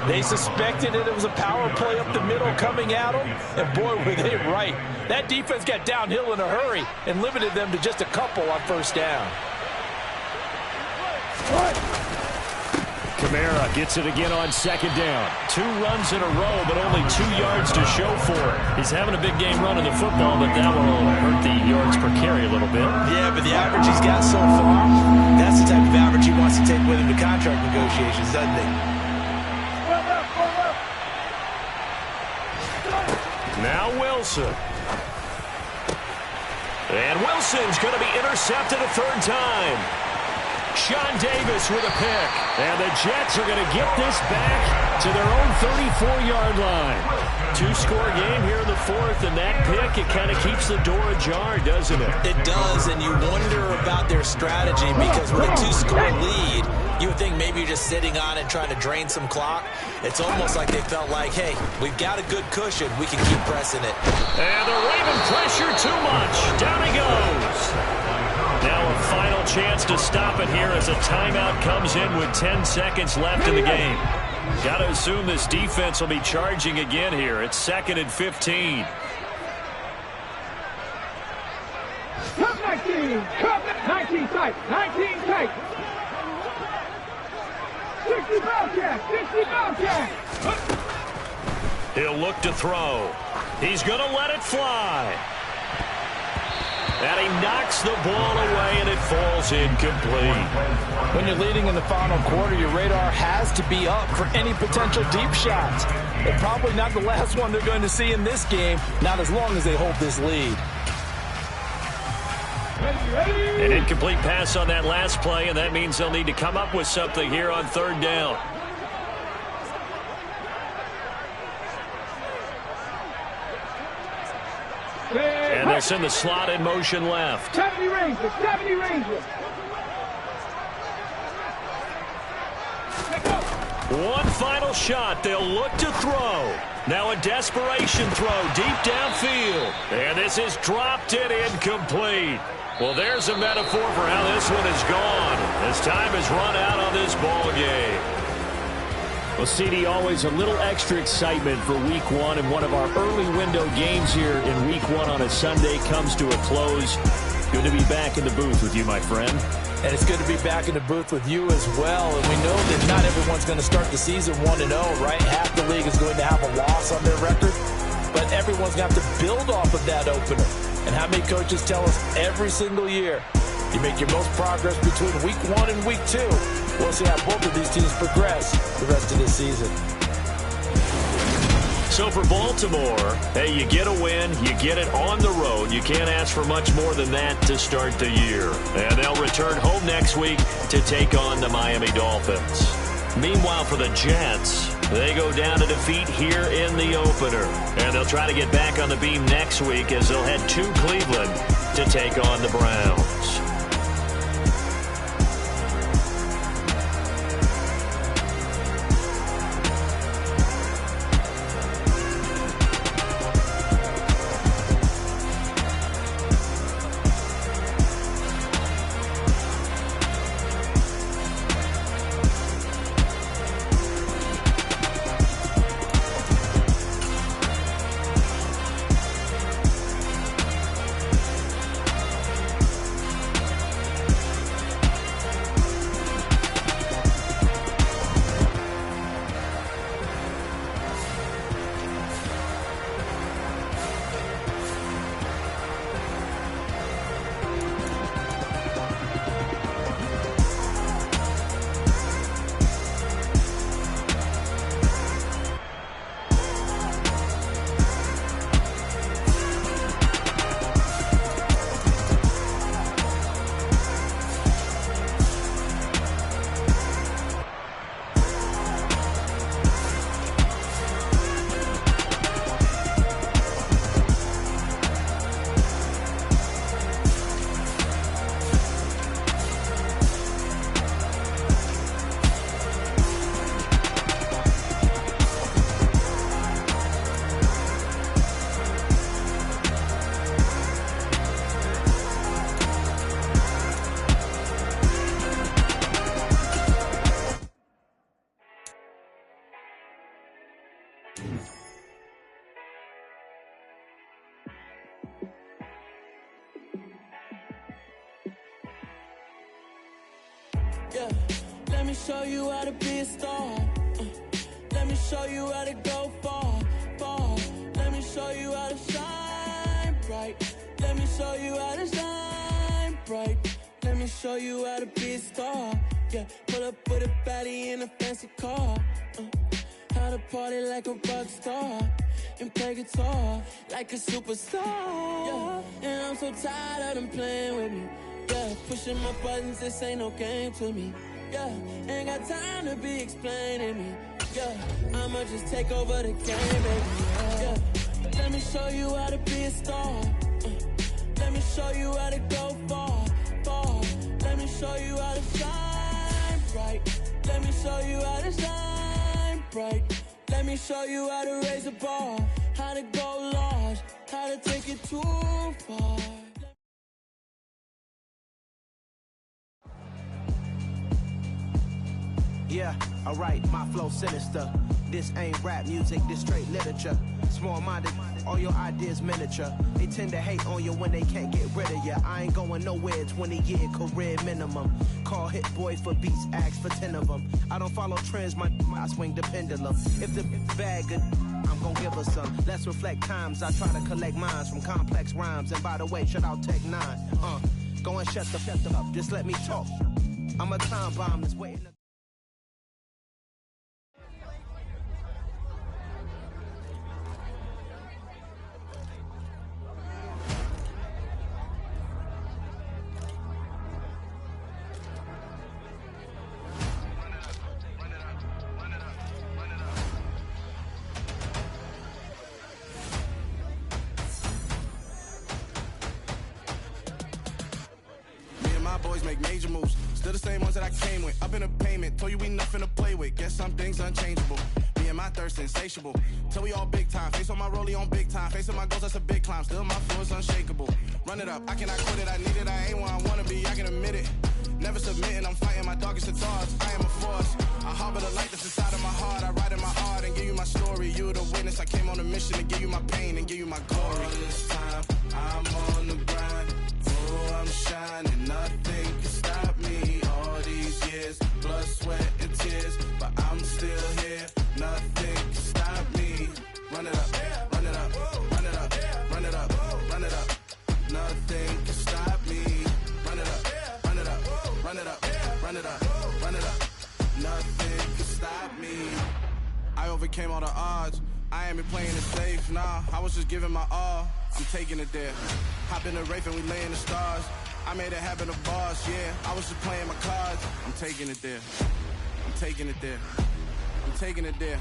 They suspected it was a power play up the middle coming at them, and boy, were they right. That defense got downhill in a hurry and limited them to just a couple on first down. Kamara gets it again on second down. 2 runs in a row, but only 2 yards to show for it. He's having a big game running the football, but that will hurt the yards per carry a little bit. Yeah, but the average he's got so far, that's the type of average he wants to take with him to contract negotiations, doesn't he? Now Wilson. And Wilson's going to be intercepted a 3rd time. Sean Davis with a pick. And the Jets are going to get this back to their own 34-yard line. 2-score game here in the 4th, and that pick, it kind of keeps the door ajar, doesn't it? It does, and you wonder about their strategy because with a 2-score lead, you would think maybe you're just sitting on it trying to drain some clock. It's almost like they felt like, hey, we've got a good cushion. We can keep pressing it. And the Raven pressure too much. Down he goes. Now a final chance to stop it here as a timeout comes in with 10 seconds left in the game. Got to assume this defense will be charging again here. It's 2nd and 15. Come 19. Come 19 tight. 19 tight. 60 Bobcat. 60 Bobcat. He'll look to throw. He's going to let it fly. And he knocks the ball away, and it falls incomplete. When you're leading in the final quarter, your radar has to be up for any potential deep shots. And probably not the last one they're going to see in this game, not as long as they hold this lead. An incomplete pass on that last play, and that means they'll need to come up with something here on 3rd down. And they'll send the slot in motion left. 70 Rangers. 70 Rangers. One final shot. They'll look to throw. Now a desperation throw deep downfield. And this is dropped and incomplete. Well, there's a metaphor for how this one is gone. As time has run out on this ball game. Well, CD, always a little extra excitement for Week 1, and one of our early window games here in Week 1 on a Sunday comes to a close. Good to be back in the booth with you, my friend. And it's good to be back in the booth with you as well. And we know that not everyone's going to start the season 1-0, right? Half the league is going to have a loss on their record. But everyone's going to have to build off of that opener. And how many coaches tell us every single year, you make your most progress between Week 1 and Week 2. We'll see how both of these teams progress the rest of this season. So for Baltimore, hey, you get a win, you get it on the road. You can't ask for much more than that to start the year. And they'll return home next week to take on the Miami Dolphins. Meanwhile, for the Jets, they go down to defeat here in the opener. And they'll try to get back on the beam next week as they'll head to Cleveland to take on the Browns. show you how to be a star. Let me show you how to go far, far. Let me show you how to shine bright. Let me show you how to shine bright. Let me show you how to be a star. Yeah, pull up with a baddie in a fancy car. How to party like a rock star and play guitar like a superstar. Yeah, and I'm so tired of them playing with me. Yeah, pushing my buttons, this ain't no game to me. Yeah, ain't got time to be explaining me. Yeah, I'ma just take over the game, baby. Yeah, let me show you how to be a star. Let me show you how to go far, far. Let me show you how to shine bright. Let me show you how to shine bright. Let me show you how to raise a bar, how to go large, how to take it too far. Yeah, alright, my flow sinister. This ain't rap music, this straight literature. Small-minded, all your ideas miniature. They tend to hate on you when they can't get rid of you. I ain't going nowhere, 20-year career minimum. Call Hit Boy for beats, ask for 10 of them. I don't follow trends, I swing the pendulum. If the bag good, I'm gon' give her some. Let's reflect times, I try to collect minds from complex rhymes. And by the way, shout out Tech 9. Go and shut the up, just let me talk. I'm a time bomb that's waiting to... Boys make major moves, still the same ones that I came with. Up in a payment, told you we nothing to play with. Guess some things unchangeable. Me and my thirst insatiable. Till we all big time. Face on my rollie on big time. Facing my goals, that's a big climb. Still my flow is unshakable. Run it up, I cannot quit it. I need it, I ain't where I wanna be. I can admit it. Never submitting, I'm fighting my darkest of thoughts. I am a force. I harbor the light that's inside of my heart. I write in my art and give you my story. You the witness. I came on a mission to give you my pain and give you my glory. All this time, I'm on the grind. Oh, I'm shining. Nothing can stop me. All these years, blood, sweat, and tears. But I'm still here. Nothing can stop me. Run it up, run it up, run it up, run it up, run it up. Nothing can stop me. Run it up, run it up, run it up, run it up, run it up. Nothing can stop me. I overcame all the odds. I ain't been playing it safe, nah. I was just giving my all. I'm taking it there. Hop in the Wraith and we lay in the stars. I made it happen to boss, yeah. I was just playing my cards. I'm taking it there. I'm taking it there. I'm taking it there.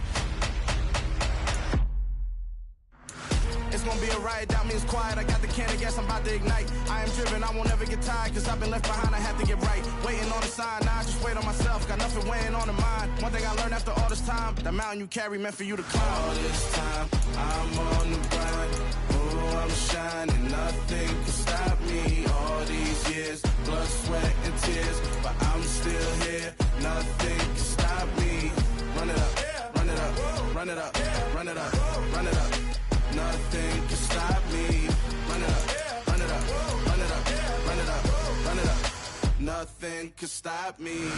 It's gonna be a riot, doubt me it's quiet. I got the can of gas, I'm about to ignite. I am driven, I won't ever get tired, cause I've been left behind, I have to get right. Waiting on the sign, now I just wait on myself. Got nothing weighing on the mind. One thing I learned after all this time, the mountain you carry meant for you to climb. All this time, I'm on the grind. Oh, I'm shining, nothing can stop me. All these years, blood, sweat, and tears. But I'm still here, nothing can stop me. Run it up, run it up, run it up, run it up, run it up. Nothing can stop me. Run it up, run it up, run it up, run it up, run it up. Nothing can stop me.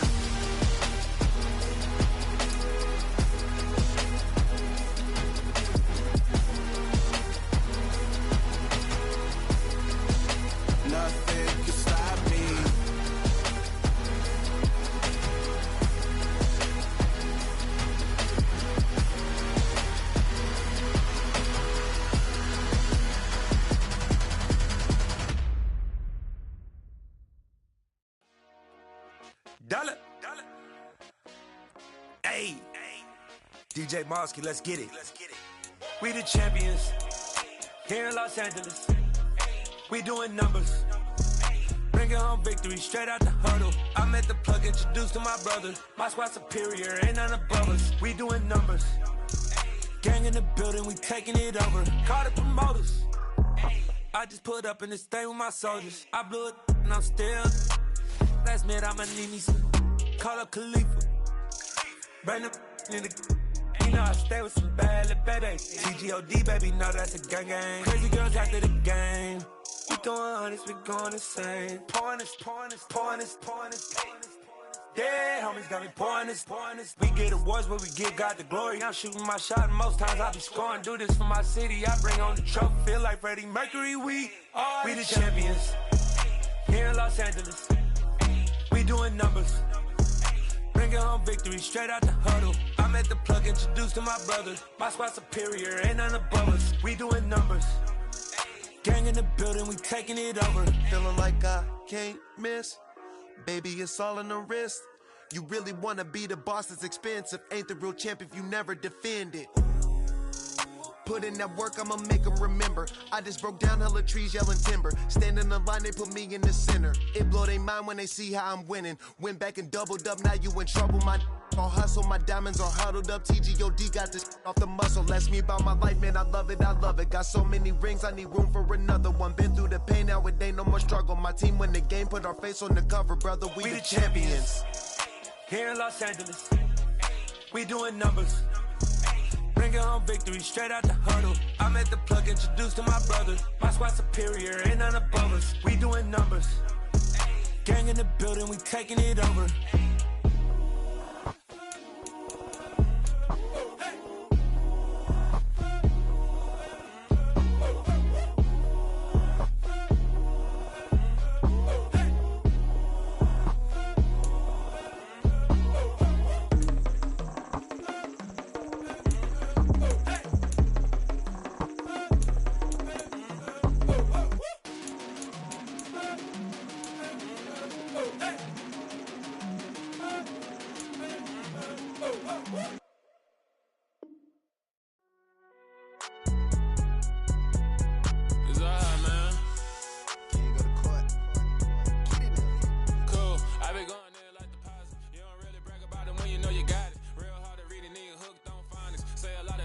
Nothing can stop me. Dollar. Hey. DJ Mosky, let's get it. We the champions here in Los Angeles. We doing numbers. Bringing home victory straight out the huddle. I met the plug, introduced to my brother. My squad superior, ain't none above us. We doing numbers. Gang in the building, we taking it over. Call the promoters. I just put up in this thing with my soldiers. I blew it and I'm still. Last minute, I'ma need me some. Call up Khalifa. Bring them in the. You know I stay with some bad little baby. TGOD, baby, know that's a gang gang. Crazy girls after the game. We throwing hundreds, we going insane. Pouring this. Yeah, homies got me pouring this. We get awards, but we give God the glory. I'm shooting my shot, and most times I be scoring. Do this for my city, I bring on the trophy. Feel like Freddie Mercury, we the champions. Here in Los Angeles, we doing numbers. Bringing home victory straight out the huddle. I'm at the plug, introduced to my brothers. My squad superior, ain't none above us. We doing numbers. Gang in the building, we taking it over. Feeling like I can't miss. Baby, it's all in the wrist. You really wanna be the boss, it's expensive. Ain't the real champ if you never defend it. Put in that work, I'ma make them remember. I just broke down hella trees, yelling timber. Stand in the line, they put me in the center. It blow their mind when they see how I'm winning. Went back and doubled up, now you in trouble. My all hustle, my diamonds are huddled up. TGOD got this off the muscle. Ask me about my life, man, I love it, I love it. Got so many rings, I need room for another one. Been through the pain, now it ain't no more struggle. My team win the game, put our face on the cover, brother. We the champions. Here in Los Angeles, we doing numbers. Bringing home victory straight out the huddle. I'm at the plug, introduced to my brothers. My squad superior, ain't none above us. We doing numbers. Gang in the building, we taking it over. Woo!